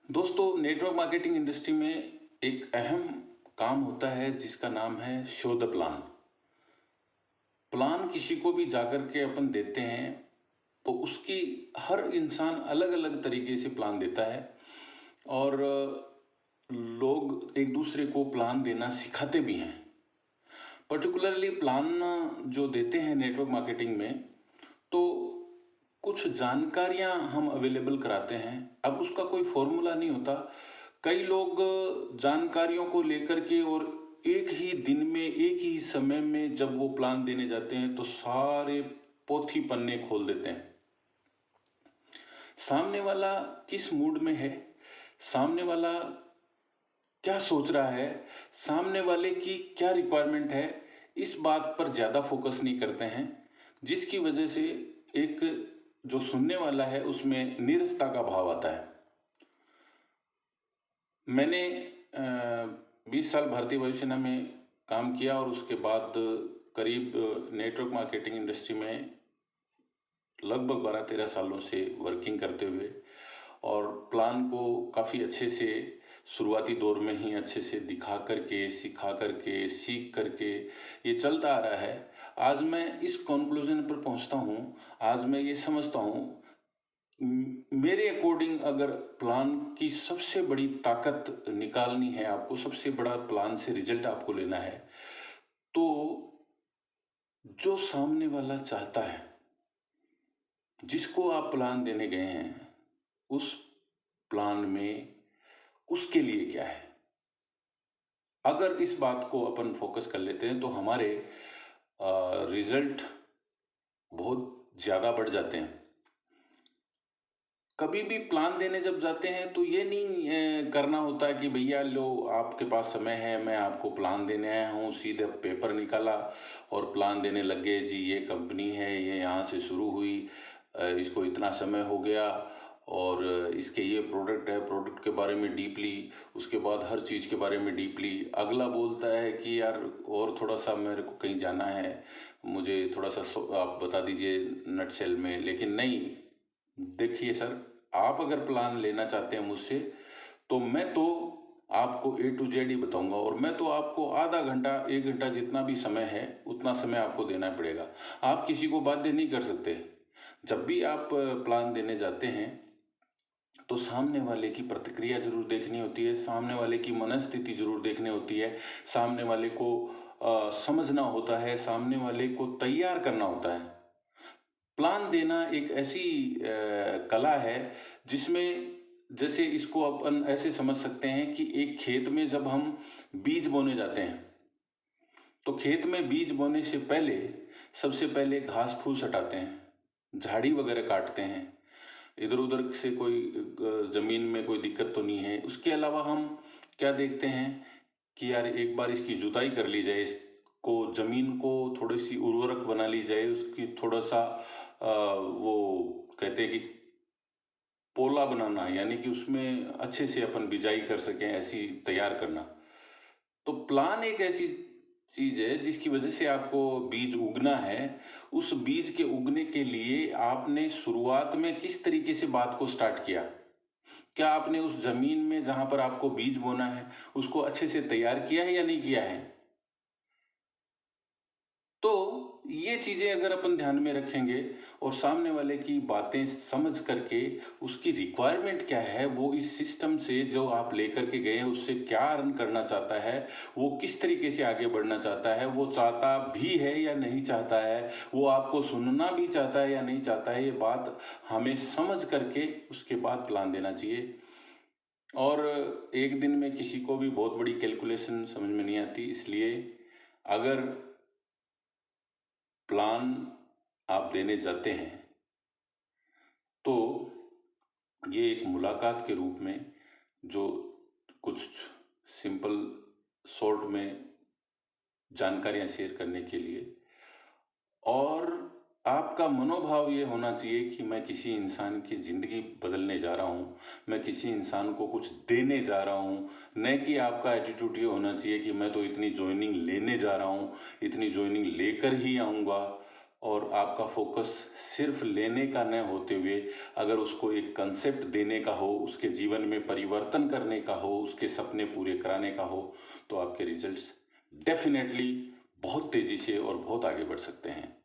दोस्तों, network marketing industry में एक अहम काम होता है जिसका नाम है शो द प्लान। प्लान किसी को भी जाकर के अपन देते हैं तो उसकी हर इंसान अलग अलग तरीके से प्लान देता है और लोग एक दूसरे को प्लान देना सिखाते भी हैं। पर्टिकुलरली प्लान जो देते हैं नेटवर्क मार्केटिंग में, तो कुछ जानकारियां हम अवेलेबल कराते हैं। अब उसका कोई फॉर्मूला नहीं होता। कई लोग जानकारियों को लेकर के और एक ही दिन में एक ही समय में जब वो प्लान देने जाते हैं तो सारे पोथी पन्ने खोल देते हैं। सामने वाला किस मूड में है, सामने वाला क्या सोच रहा है, सामने वाले की क्या रिक्वायरमेंट है, इस बात पर ज़्यादा फोकस नहीं करते हैं, जिसकी वजह से एक जो सुनने वाला है उसमें नीरसता का भाव आता है। मैंने 20 साल भारतीय वायुसेना में काम किया और उसके बाद करीब नेटवर्क मार्केटिंग इंडस्ट्री में लगभग 12-13 सालों से वर्किंग करते हुए और प्लान को काफ़ी अच्छे से शुरुआती दौर में ही अच्छे से दिखा करके, सिखा करके, सीख करके ये चलता आ रहा है। आज मैं इस कंक्लूजन पर पहुंचता हूं, आज मैं ये समझता हूं, मेरे अकॉर्डिंग अगर प्लान की सबसे बड़ी ताकत निकालनी है, आपको सबसे बड़ा प्लान से रिजल्ट आपको लेना है, तो जो सामने वाला चाहता है, जिसको आप प्लान देने गए हैं, उस प्लान में उसके लिए क्या है, अगर इस बात को अपन फोकस कर लेते हैं तो हमारे रिजल्ट बहुत ज़्यादा बढ़ जाते हैं। कभी भी प्लान देने जब जाते हैं तो ये नहीं करना होता कि भैया लो आपके पास समय है, मैं आपको प्लान देने आया हूँ, सीधे पेपर निकाला और प्लान देने लग गए। जी ये कंपनी है, ये यहाँ से शुरू हुई, इसको इतना समय हो गया और इसके ये प्रोडक्ट है, प्रोडक्ट के बारे में डीपली, उसके बाद हर चीज़ के बारे में डीपली। अगला बोलता है कि यार और थोड़ा सा मेरे को कहीं जाना है, मुझे थोड़ा सा आप बता दीजिए नटशेल में। लेकिन नहीं, देखिए सर, आप अगर प्लान लेना चाहते हैं मुझसे तो मैं तो आपको A to Z ही बताऊंगा और मैं तो आपको आधा घंटा 1 घंटा जितना भी समय है उतना समय आपको देना पड़ेगा। आप किसी को बाध्य नहीं कर सकते। जब भी आप प्लान देने जाते हैं तो सामने वाले की प्रतिक्रिया जरूर देखनी होती है, सामने वाले की मनस्थिति जरूर देखनी होती है, सामने वाले को समझना होता है, सामने वाले को तैयार करना होता है। प्लान देना एक ऐसी कला है जिसमें, जैसे इसको अपन ऐसे समझ सकते हैं कि एक खेत में जब हम बीज बोने जाते हैं तो खेत में बीज बोने से पहले सबसे पहले घास फूस हटाते हैं, झाड़ी वगैरह काटते हैं, इधर उधर से कोई जमीन में कोई दिक्कत तो नहीं है। उसके अलावा हम क्या देखते हैं कि यार एक बार इसकी जुताई कर ली जाए, इसको जमीन को थोड़ी सी उर्वरक बना ली जाए, उसकी थोड़ा सा वो कहते हैं कि पोला बनाना, यानी कि उसमें अच्छे से अपन बिजाई कर सकें, ऐसी तैयार करना। तो प्लान एक ऐसी चीज है जिसकी वजह से आपको बीज उगना है। उस बीज के उगने के लिए आपने शुरुआत में किस तरीके से बात को स्टार्ट किया, क्या आपने उस जमीन में जहां पर आपको बीज बोना है उसको अच्छे से तैयार किया है या नहीं किया है। तो ये चीजें अगर अपन ध्यान में रखेंगे और सामने वाले की बातें समझ करके उसकी रिक्वायरमेंट क्या है, वो इस सिस्टम से जो आप लेकर के गए हैं उससे क्या अर्न करना चाहता है, वो किस तरीके से आगे बढ़ना चाहता है, वो चाहता भी है या नहीं चाहता है, वो आपको सुनना भी चाहता है या नहीं चाहता है, ये बात हमें समझ करके उसके बाद प्लान देना चाहिए। और एक दिन में किसी को भी बहुत बड़ी कैलकुलेशन समझ में नहीं आती, इसलिए अगर प्लान आप देने जाते हैं तो ये एक मुलाकात के रूप में, जो कुछ सिंपल शॉर्ट में जानकारियां शेयर करने के लिए, और आपका मनोभाव ये होना चाहिए कि मैं किसी इंसान की ज़िंदगी बदलने जा रहा हूँ, मैं किसी इंसान को कुछ देने जा रहा हूँ। न कि आपका एटीट्यूड ये होना चाहिए कि मैं तो इतनी ज्वाइनिंग लेने जा रहा हूँ, इतनी ज्वाइनिंग लेकर ही आऊँगा और आपका फोकस सिर्फ लेने का न होते हुए अगर उसको एक कंसेप्ट देने का हो, उसके जीवन में परिवर्तन करने का हो, उसके सपने पूरे कराने का हो, तो आपके रिजल्ट्स डेफिनेटली बहुत तेज़ी से और बहुत आगे बढ़ सकते हैं।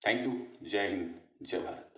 Thank you. जय हिंद, जय भारत।